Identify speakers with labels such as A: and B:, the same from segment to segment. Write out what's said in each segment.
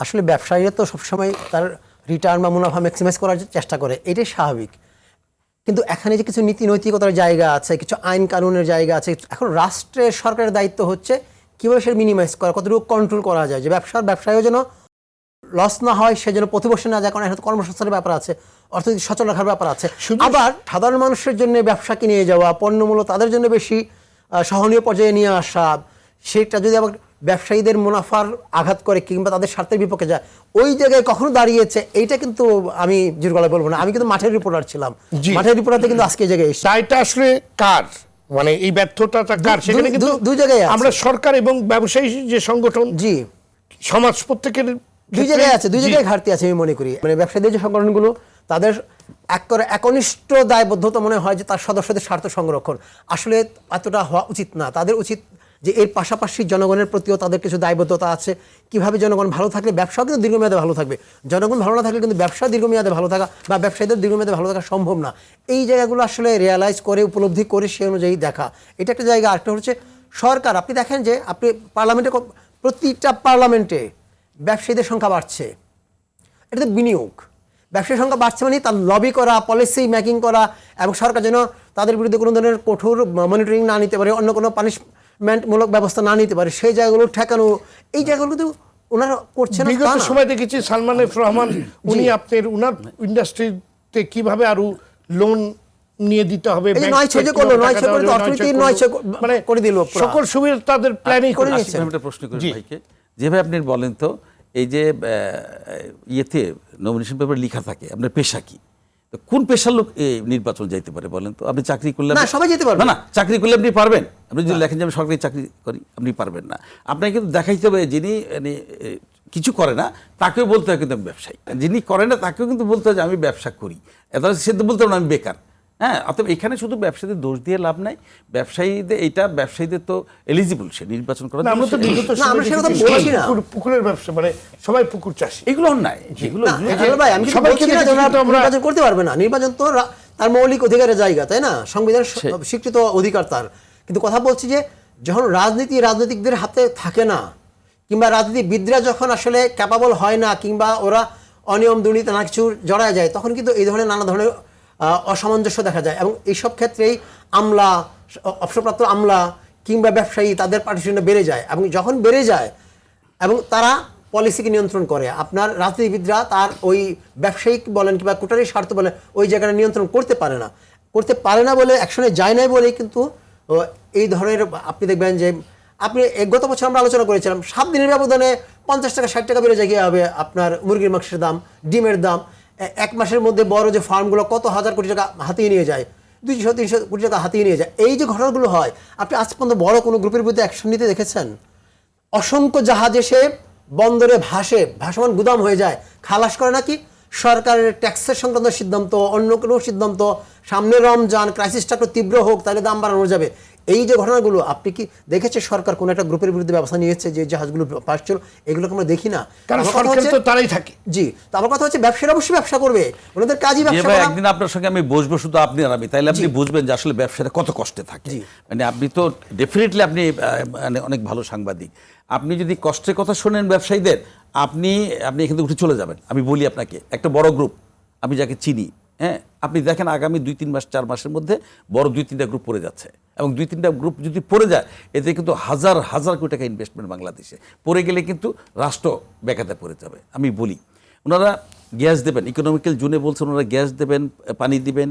A: আসলে ব্যবসায়ীরা তো সবসময় তার রিটার্ন বা মুনাফা ম্যাক্সিমাইজ করার চেষ্টা করে, এটাই স্বাভাবিক। কিন্তু এখানে যে কিছু নীতি নৈতিকতার জায়গা আছে, কিছু আইন কানুনের জায়গা আছে। এখন রাষ্ট্রের সরকারের দায়িত্ব হচ্ছে কীভাবে সে মিনিমাইজ করা, কতটুকু কন্ট্রোল করা যায়, যে ব্যবসায়ও যেন লস না হয়, সে যেন প্রতিবর্ষে না যায়, কারণ এখানে কর্মসংস্থানের ব্যাপার আছে, অর্থনৈতিক সচল রাখার ব্যাপার আছে। আবার সাধারণ মানুষের জন্য ব্যবসাকে নিয়ে যাওয়া, পণ্যমূল্য তাদের জন্য বেশি সহনীয় পর্যায়ে নিয়ে আসা, সেটা যদি আবার ব্যবসায়ীদের মুনাফার আঘাত করে কিংবা তাদের স্বার্থের বিপক্ষে যায়, ওই জায়গায় কখনো দাঁড়িয়েছে, এইটা কিন্তু আমি জোর গলায় বলবো না। আমি কিন্তু মাঠের রিপোর্টার ছিলাম, মাঠের রিপোর্টারতে কিন্তু আজকে এই জায়গায় এসেছি।
B: এটা আসলে কার, মানে এই ব্যর্থতাটা কার? সেখানে কিন্তু
A: দুই জায়গায়
B: আমরা সরকার এবং ব্যবসায়ী যে সংগঠন,
A: জি,
B: সমাজ, প্রত্যেকের
A: দুই জায়গায় আছে, দুই জায়গায় ঘাটতি আছে আমি মনে করি। মানে ব্যবসায়ীদের যে সংগঠনগুলো, তাদের একনিষ্ঠ দায়বদ্ধতা মনে হয় যে তার সদস্যদের স্বার্থ সংরক্ষণ। আসলে এতটা হওয়া উচিত না। তাদের উচিত যে এর পাশাপাশি জনগণের প্রতিও তাদের কিছু দায়বদ্ধতা আছে। কিভাবে জনগণ ভালো থাকলে ব্যবসাও কিন্তু দীর্ঘমেয়াদে ভালো থাকবে। জনগণ ভালো না থাকলে কিন্তু ব্যবসা দীর্ঘমেয়াদে ভালো থাকা বা ব্যবসায়ীদের দীর্ঘমেয়াদে ভালো থাকা সম্ভব না। এই জায়গাগুলো আসলে রিয়ালাইজ করে, উপলব্ধি করে সে অনুযায়ী দেখা, এটা একটা জায়গা। আরেকটা হচ্ছে সরকার। আপনি দেখেন যে আপনি পার্লামেন্টে, প্রতিটা পার্লামেন্টে ব্যবসায়ীদের সংখ্যা বাড়ছে। এটা তো বিনিয়োগ। ব্যবসায়ীর সংখ্যা বাড়ছে মানে তার লবি করা, পলিসি মেকিং করা, এবং সরকার যেন তাদের বিরুদ্ধে কোনো ধরনের কঠোর মনিটরিং না নিতে পারে, অন্য কোনো পানিশমেন্টমূলক ব্যবস্থা না নিতে পারে, সেই জায়গাগুলো ঠেকানো, এই জায়গাগুলো কিন্তু ওনারা করছেন না।
B: বিগত সময় দেখেছি সালমান এফ রহমান, উনি আপনার উনার ইন্ডাস্ট্রিতে কিভাবে আরো লোন নিয়ে দিতে হবে, সকল সুবিধা তাদের প্ল্যানিং করে নিয়েছে।
C: একটা প্রশ্ন করি ভাইকে, যেভাবে আপনি বলেন তো, এই যে ইয়েতে নমিনেশন পেপার লেখা থাকে আপনার পেশা কি, কোন পেশার লোক নির্বাচন যাইতে পারে বলেন তো? আপনি চাকরি করলে
A: না, সবাই যেতে পারবে
C: না, চাকরি করলে আপনি পারবেন। আপনি যদি লেখেন যে আমি সরকারি চাকরি করি, আপনি পারবেন না। আপনাকে কিন্তু দেখাইতে হবে যিনি কিছু করে না তাকেও বলতে হয় কিন্তু আমি ব্যবসায়ী, যিনি করে না তাকেও কিন্তু বলতে হয় যে আমি ব্যবসা করি। এত সে তো বলতে হবে না আমি বেকার। হ্যাঁ, অতএব এখানে শুধু ব্যবসায়ীদের দোষ দিয়ে লাভ নাই। ব্যবসায়ীদের এইটা, ব্যবসায়ীদের তো এলিজিবল সে নির্বাচন করার।
B: আমরা তো পুকুরের ব্যবসা, মানে সবাই পুকুর চাষী,
C: এগুলো অন্যায়। এগুলো
A: নির্বাচন করতে পারবে না। নির্বাচন তো তার মৌলিক অধিকারের জায়গা, তাই না? সংবিধান স্বীকৃত অধিকার তার। কিন্তু কথা বলছি যে যখন রাজনীতিকদের হাতে থাকে না, কিংবা রাজনীতিবিদরা যখন আসলে ক্যাপাবল হয় না, কিংবা ওরা অনিয়ম দুর্নীতি না কিছু জড়ায় যায়, তখন কিন্তু এই ধরনের নানা ধরনের অসামঞ্জস্য দেখা যায়। এবং এইসব ক্ষেত্রেই আমলা, অবসরপ্রাপ্ত আমলা কিংবা ব্যবসায়ী, তাদের পার্টিশনটা বেড়ে যায়। এবং যখন বেড়ে যায় এবং তারা পলিসিকে নিয়ন্ত্রণ করে, আপনার রাজনীতিবিদরা তার ওই ব্যবসায়িক বলেন কিংবা কোটারি স্বার্থ বলেন, ওই জায়গাটা নিয়ন্ত্রণ করতে পারে না বলে, অ্যাকশনে যায় নাই বলেই কিন্তু এই ধরনের আপনি দেখবেন যে আপনি গত বছর আমরা আলোচনা করেছিলাম 7 দিনের ব্যবধানে 50 টাকা 60 টাকা বেড়ে যায় হবে আপনার মুরগির মাংসের দাম, ডিমের দাম। 1 মাসের মধ্যে বড় যে ফার্মগুলো কত হাজার কোটি টাকা হাতিয়ে নিয়ে যায়, 200-300 কোটি টাকা হাতিয়ে নিয়ে যায়। এই যে ঘটনাগুলো হয়, আপনি আজ পর্যন্ত বড় কোনো গ্রুপের বিরুদ্ধে অ্যাকশন নিতে দেখেছেন? অসংখ্য জাহাজ এসে বন্দরে ভাসমান গুদাম হয়ে যায়, খালাস করে নাকি সরকারের ট্যাক্সের সংক্রান্ত সিদ্ধান্ত, অন্য কোনো সিদ্ধান্ত, সামনে রমজান, ক্রাইসিসটা একটু তীব্র হোক, তাহলে দাম বাড়ানো যাবে। এই যে ঘটনাগুলো আপনি কি দেখেছেন সরকার কোন একটা গ্রুপের বিরুদ্ধে ব্যবস্থা নিয়েছে যে জাহাজগুলো পাসছিল? এগুলোকে আমরা দেখি না,
B: কারণ সরকার তো তারাই থাকে।
A: জি, তো আমার কথা হচ্ছে ব্যবসায়ীরা অবশ্যই ব্যবসা করবে, ওনাদের কাজই ব্যবসা করা।
C: একদিন আপনার সঙ্গে আমি বসবো, শুধু আপনি আর আমি, তাইলে আপনি বুঝবেন যে আসলে ব্যবসাটা কত কষ্টে থাকে। মানে আপনি তো ডেফিনেটলি আপনি মানে অনেক ভালো সাংবাদিক। আপনি যদি কষ্টের কথা শোনেন ব্যবসায়ীদের, আপনি এখান থেকে উঠে চলে যাবেন। আমি বলি আপনাকে, একটা বড় গ্রুপ আমি যাকে চিনি, হ্যাঁ, আপনি দেখেন আগামী 2-3 মাস 4 মাসের মধ্যে বড় 2-3টা গ্রুপ পড়ে যাচ্ছে। এবং 2-3টা গ্রুপ যদি পড়ে যায়, এতে কিন্তু হাজার হাজার কোটি টাকা ইনভেস্টমেন্ট বাংলাদেশে পড়ে গেলে কিন্তু রাষ্ট্র বেকাতে পড়ে যাবে। আমি বলি, ওনারা গ্যাস দেবেন, ইকোনমিক্যাল জোনে বলছেন ওনারা গ্যাস দেবেন, পানি দিবেন,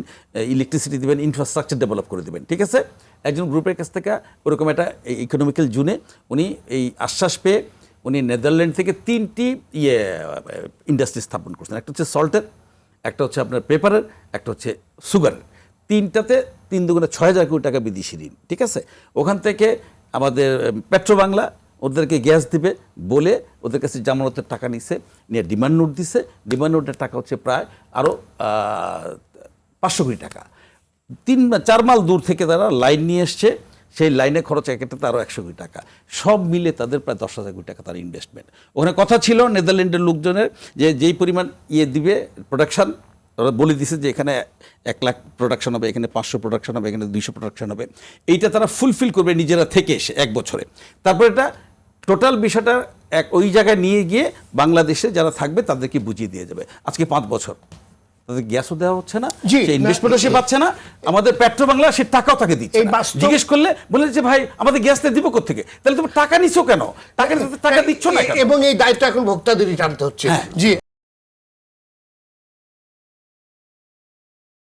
C: ইলেকট্রিসিটি দেবেন, ইনফ্রাস্ট্রাকচার ডেভেলপ করে দেবেন, ঠিক আছে। একজন গ্রুপের কাছ থেকে ওরকম একটা ইকোনমিক্যাল জোনে উনি এই আশ্বাস পেয়ে উনি নেদারল্যান্ড থেকে 3টি ইন্ডাস্ট্রি স্থাপন করছেন। একটা হচ্ছে সল্টের, একটা হচ্ছে আপনার পেপারের, একটা হচ্ছে সুগারের। 3টাতে 3 দুগুণে 6,000 কোটি টাকা বিদেশি ঋণ, ঠিক আছে। ওখান থেকে আমাদের পেট্রো বাংলা ওদেরকে গ্যাস দিবে বলে ওদের কাছে জামানতের টাকা নিছে, নিয়ে ডিমান্ড নোট দিছে। ডিমান্ড নোটের টাকা হচ্ছে প্রায় আরও 500 কোটি টাকা। 3-4 মাইল দূর থেকে তারা লাইন নিয়ে এসছে, সেই লাইনে খরচ একটাতে আরও 100 কোটি টাকা, সব মিলে তাদের প্রায় 10,000 কোটি টাকা তার ইনভেস্টমেন্ট। ওখানে কথা ছিল নেদারল্যান্ডের লোকজনের যে যেই পরিমাণ দিবে প্রোডাকশান, ওরা বলে দিছে যে এখানে 1 লাখ প্রোডাকশন হবে, এখানে 500 প্রোডাকশন হবে, এখানে 200 প্রোডাকশন হবে। এইটা তারা ফুলফিল করবে নিজেরা থেকে এসে 1 বছরে। তারপর এটা টোটাল বিষয়টা ওই জায়গায় নিয়ে গিয়ে বাংলাদেশে যারা থাকবে তাদেরকে বুঝিয়ে দিয়ে যাবে। আজকে 5 বছর তাদের গ্যাসও দেওয়া হচ্ছে না,
B: জি,
C: সে ইনভেস্টমেন্টও সে পাচ্ছে না, আমাদের পেট্রো বাংলা সে টাকাও তাকে দিচ্ছে
B: এই
C: না।
B: বাস্তব-
C: জিজ্ঞেস করলে বলে যে ভাই আমাদের গ্যাসটা দিব কোত্থেকে, তাহলে তুমি টাকা নিছো কেন, টাকা দিচ্ছ না কেন?
B: এবং এই দায়িত্ব এখন ভোক্তাদেরই টানতে হচ্ছে।
C: হ্যাঁ।
B: জি